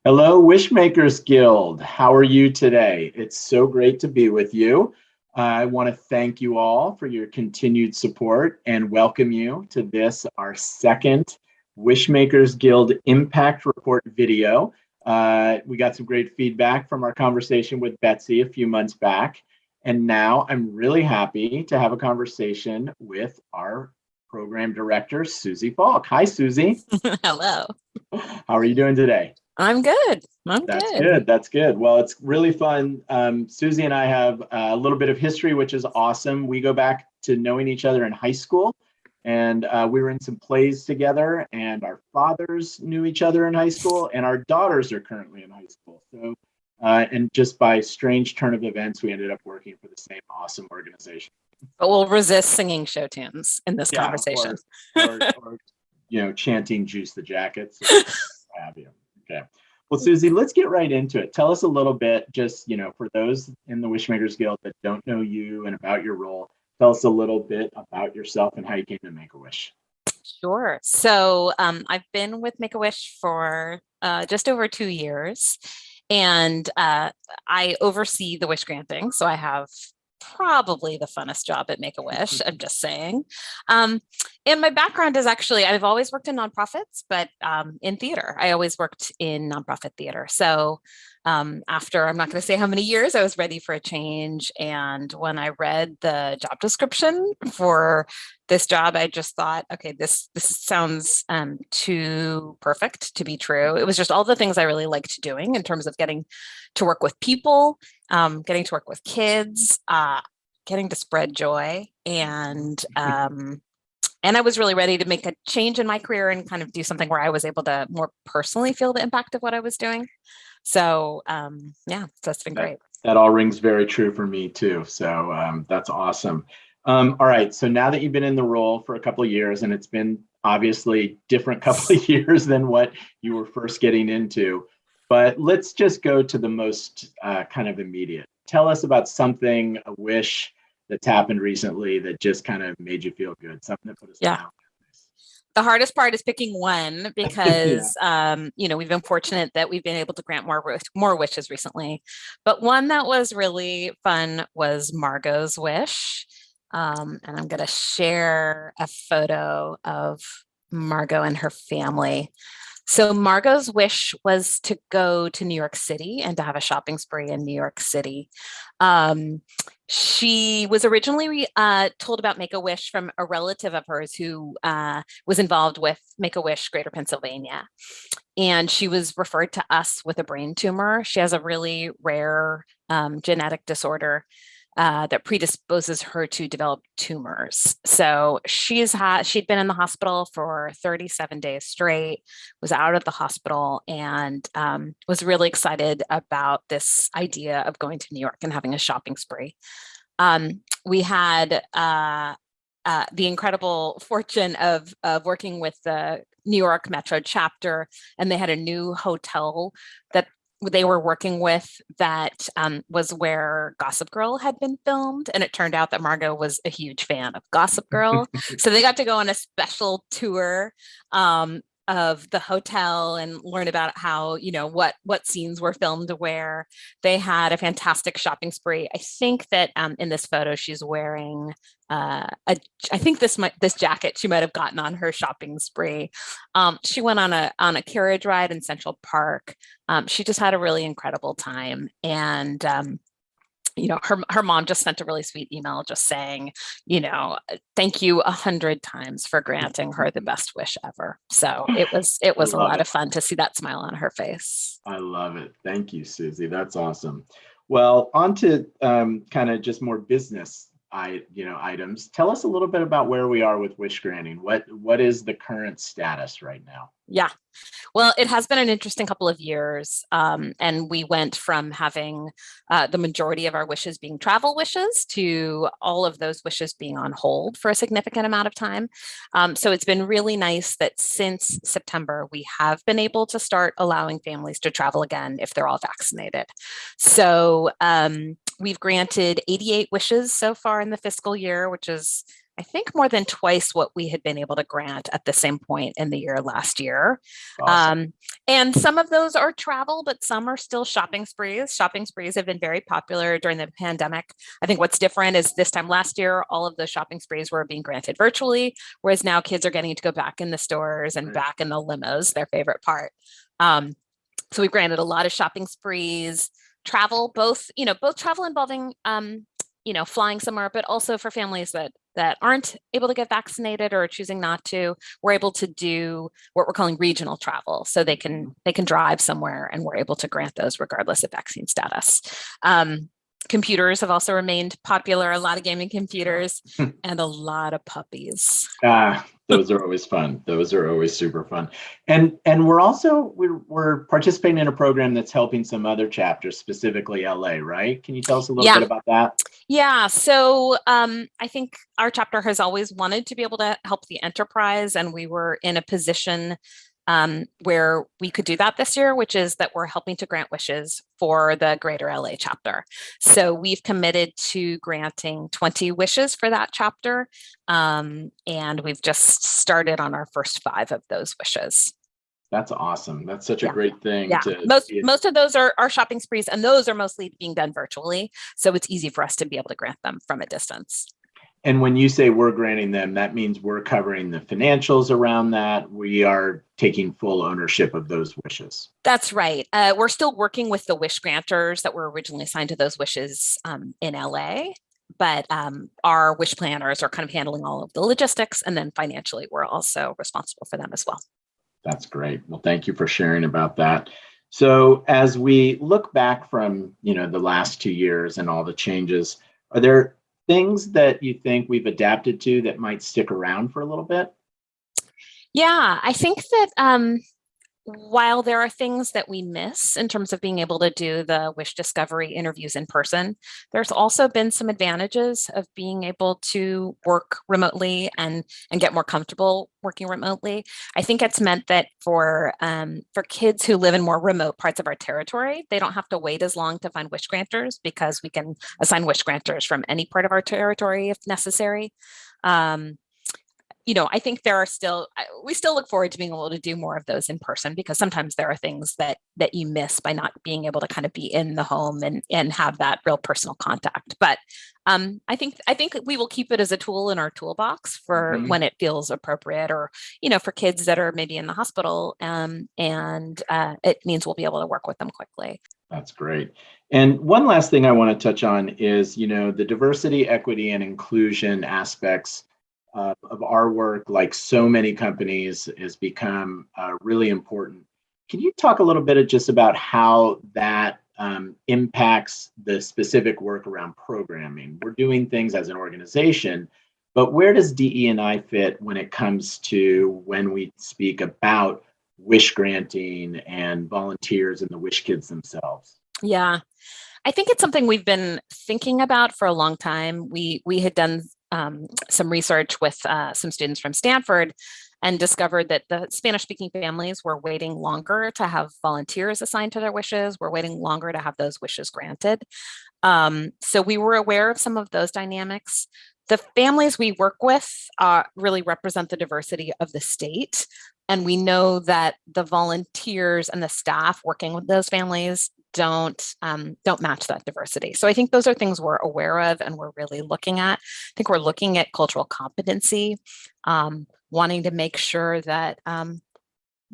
Hello, Wishmakers Guild. How are you today? It's so great to be with you. I want to thank you all for your continued support and welcome you to this, our second Wishmakers Guild Impact Report video. We got some great feedback from our conversation with Betsy a few months back. And now I'm really happy to have a conversation with our program director, Susie Falk. Hi, Susie. Hello. How are you doing today? I'm good. I'm That's good. good. That's good. Well, it's really fun. Susie and I have a little bit of history, which is awesome. We go back to knowing each other in high school, and we were in some plays together, and our fathers knew each other in high school, and our daughters are currently in high school. So, and just by strange turn of events, we ended up working for the same awesome organization. But we'll resist singing show tunes in this Yeah, conversation. or chanting "Juice the Jackets," or what have you. Okay. Well, Susie, let's get right into it. Tell us a little bit, just, for those in the Wishmakers Guild that don't know you and about your role, tell us a little bit about yourself and how you came to Make-A-Wish. Sure. So I've been with Make-A-Wish for just over 2 years, and I oversee the wish granting. So I have probably the funnest job at Make-A-Wish. I'm just saying. And my background is actually, I've always worked in nonprofits, but in theater. I always worked in nonprofit theater. So after, I'm not going to say how many years, I was ready for a change. And when I read the job description for this job, I just thought, okay, this sounds too perfect to be true. It was just all the things I really liked doing in terms of getting to work with people, getting to work with kids, getting to spread joy, and I was really ready to make a change in my career and kind of do something where I was able to more personally feel the impact of what I was doing. So yeah, so it's been great. That all rings very true for me too. So that's awesome. All right. So now that you've been in the role for a couple of years, and it's been obviously different couple of years than what you were first getting into, but let's just go to the most kind of immediate. Tell us about something, a wish that's happened recently that just kind of made you feel good, something that put a Yeah. smile on your face. The hardest part is picking one because we've been fortunate that we've been able to grant more wishes recently. But one that was really fun was Margot's wish. And I'm going to share a photo of Margot and her family. So Margot's wish was to go to New York City and to have a shopping spree in New York City. She was originally told about Make-A-Wish from a relative of hers who was involved with Make-A-Wish Greater Pennsylvania. And she was referred to us with a brain tumor. She has a really rare genetic disorder that predisposes her to develop tumors. So she'd been in the hospital for 37 days straight, was out of the hospital, and was really excited about this idea of going to New York and having a shopping spree. We had the incredible fortune of working with the New York Metro chapter, and they had a new hotel that they were working with that was where Gossip Girl had been filmed. And it turned out that Margot was a huge fan of Gossip Girl. So they got to go on a special tour of the hotel and learn about how, what scenes were filmed where. They had a fantastic shopping spree. I think that in this photo, she's wearing I think this jacket she might have gotten on her shopping spree. She went on a carriage ride in Central Park. She just had a really incredible time, and her mom just sent a really sweet email just saying, thank you 100 times for granting her the best wish ever. So it was a lot of fun to see that smile on her face. I love it. Thank you, Susie. That's awesome. Well, on to kind of just more business items. Tell us a little bit about where we are with wish granting. What is the current status right now? Yeah. Well, it has been an interesting couple of years. And we went from having the majority of our wishes being travel wishes to all of those wishes being on hold for a significant amount of time. So it's been really nice that since September, we have been able to start allowing families to travel again if they're all vaccinated. So we've granted 88 wishes so far in the fiscal year, which is I think more than twice what we had been able to grant at the same point in the year last year. Awesome. And some of those are travel, but some are still shopping sprees. Shopping sprees have been very popular during the pandemic. I think what's different is this time last year, all of the shopping sprees were being granted virtually, whereas now kids are getting to go back in the stores and back in the limos, their favorite part. So we've granted a lot of shopping sprees, travel, both travel involving flying somewhere, but also for families that aren't able to get vaccinated or choosing not to, we're able to do what we're calling regional travel. So they can drive somewhere, and we're able to grant those regardless of vaccine status. Computers have also remained popular, a lot of gaming computers and a lot of puppies. Those are always fun. Those are always super fun. And we're participating in a program that's helping some other chapters, specifically LA, right? Can you tell us a little bit about that? Yeah. So I think our chapter has always wanted to be able to help the enterprise, and we were in a position where we could do that this year, which is that we're helping to grant wishes for the Greater LA chapter. So we've committed to granting 20 wishes for that chapter, and we've just started on our first 5 of those wishes. That's awesome. That's such a great thing. Yeah, most of those are shopping sprees, and those are mostly being done virtually. So it's easy for us to be able to grant them from a distance. And when you say we're granting them, that means we're covering the financials around that. We are taking full ownership of those wishes. That's right. We're still working with the wish grantors that were originally assigned to those wishes in LA, but our wish planners are kind of handling all of the logistics, and then financially, we're also responsible for them as well. That's great. Well, thank you for sharing about that. So as we look back from, the last 2 years and all the changes, are there things that you think we've adapted to that might stick around for a little bit? Yeah, I think that while there are things that we miss in terms of being able to do the wish discovery interviews in person, there's also been some advantages of being able to work remotely and get more comfortable working remotely. I think it's meant that for kids who live in more remote parts of our territory, they don't have to wait as long to find wish grantors, because we can assign wish grantors from any part of our territory if necessary. I think we still look forward to being able to do more of those in person, because sometimes there are things that you miss by not being able to kind of be in the home and have that real personal contact. But I think we will keep it as a tool in our toolbox for when it feels appropriate, or, for kids that are maybe in the hospital, and it means we'll be able to work with them quickly. That's great. And one last thing I want to touch on is, the diversity, equity, and inclusion aspects of our work, like so many companies, has become really important. Can you talk a little bit just about how that impacts the specific work around programming? We're doing things as an organization, but where does DE&I fit when it comes to when we speak about wish granting and volunteers and the wish kids themselves? Yeah, I think it's something we've been thinking about for a long time. We had done some research with some students from Stanford and discovered that the Spanish-speaking families were waiting longer to have volunteers assigned to their wishes, were waiting longer to have those wishes granted. So we were aware of some of those dynamics. The families we work with really represent the diversity of the state. And we know that the volunteers and the staff working with those families don't match that diversity. So I think those are things we're aware of and we're really looking at. I think we're looking at cultural competency, wanting to make sure that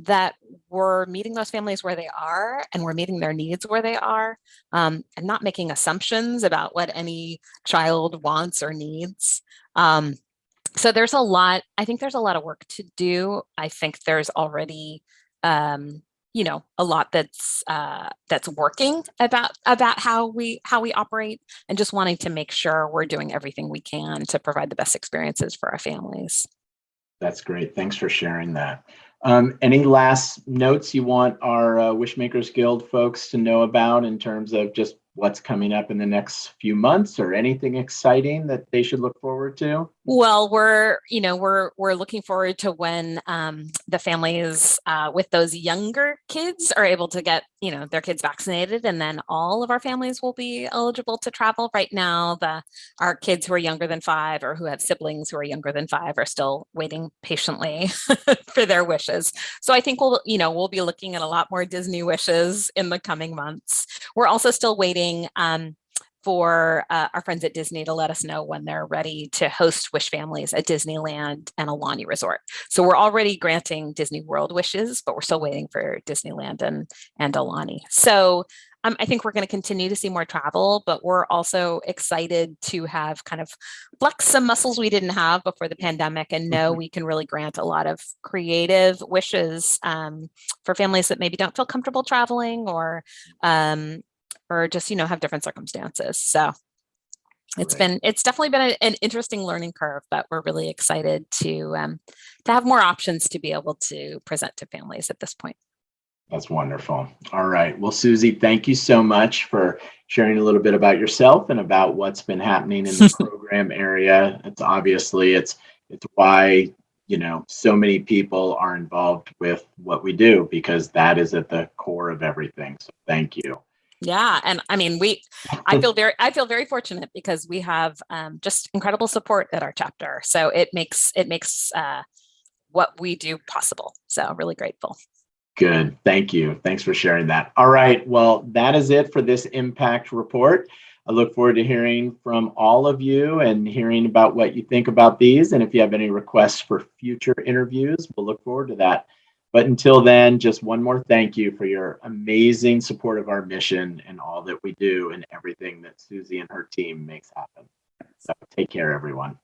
that we're meeting those families where they are, and we're meeting their needs where they are, and not making assumptions about what any child wants or needs. So there's a lot. I think there's a lot of work to do. I think there's already a lot that's working about how we operate, and just wanting to make sure we're doing everything we can to provide the best experiences for our families. That's great. Thanks for sharing that. Any last notes you want our Wishmakers Guild folks to know about in terms of just what's coming up in the next few months or anything exciting that they should look forward to? Well, we're looking forward to when the families with those younger kids are able to get their kids vaccinated, and then all of our families will be eligible to travel. Right now, our kids who are younger than 5 or who have siblings who are younger than 5 are still waiting patiently for their wishes. So I think we'll be looking at a lot more Disney wishes in the coming months. We're also still waiting for our friends at Disney to let us know when they're ready to host wish families at Disneyland and Aulani Resort. So we're already granting Disney World wishes, but we're still waiting for Disneyland and Aulani. So I think we're going to continue to see more travel, but we're also excited to have kind of flexed some muscles we didn't have before the pandemic and know we can really grant a lot of creative wishes for families that maybe don't feel comfortable traveling or just have different circumstances. So it's definitely been an interesting learning curve, but we're really excited to have more options to be able to present to families at this point. That's wonderful. All right. Well, Susie, thank you so much for sharing a little bit about yourself and about what's been happening in the program area. It's why so many people are involved with what we do, because that is at the core of everything. So thank you. Yeah, and I mean, I feel very fortunate because we have just incredible support at our chapter. So it makes what we do possible. So really grateful. Good. Thank you. Thanks for sharing that. All right. Well, that is it for this impact report. I look forward to hearing from all of you and hearing about what you think about these. And if you have any requests for future interviews, we'll look forward to that. But until then, just one more thank you for your amazing support of our mission and all that we do and everything that Susie and her team makes happen. So take care, everyone.